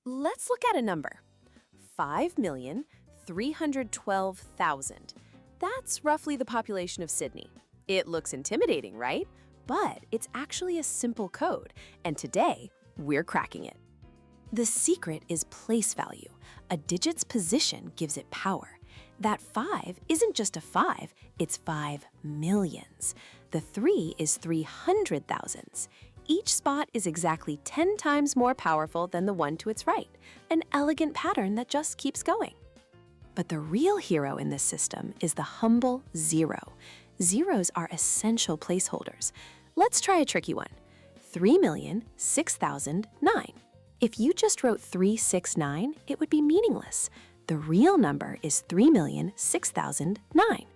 Let's look at a number. 5,312,000. That's roughly the population of Sydney. It looks intimidating, right? But it's actually a simple code, and today, we're cracking it. The secret is place value. A digit's position gives it power. That 5 isn't just a 5, it's 5 millions. The 3 is 300,000s. Each spot is exactly 10 times more powerful than the one to its right, an elegant pattern that just keeps going. But the real hero in this system is the humble 0. Zeros are essential placeholders. Let's try a tricky one. 3,006,009. If you just wrote 369, it would be meaningless. The real number is 3,006,009.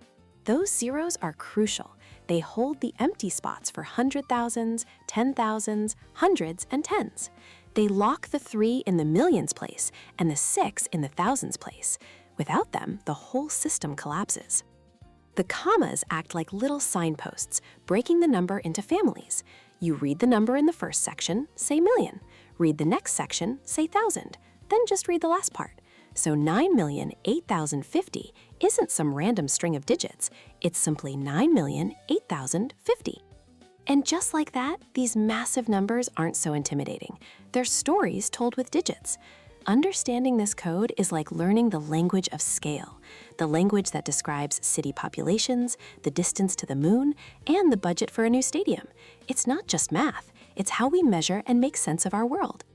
Those zeros are crucial. They hold the empty spots for hundred thousands, 10,000s, hundreds, and tens. They lock the 3 in the millions place and the 6 in the thousands place. Without them, the whole system collapses. The commas act like little signposts, breaking the number into families. You read the number in the first section, say million. Read the next section, say thousand. Then just read the last part. So 9,008,050 isn't some random string of digits. It's simply 9,008,050. And just like that, these massive numbers aren't so intimidating. They're stories told with digits. Understanding this code is like learning the language of scale, the language that describes city populations, the distance to the moon, and the budget for a new stadium. It's not just math, it's how we measure and make sense of our world.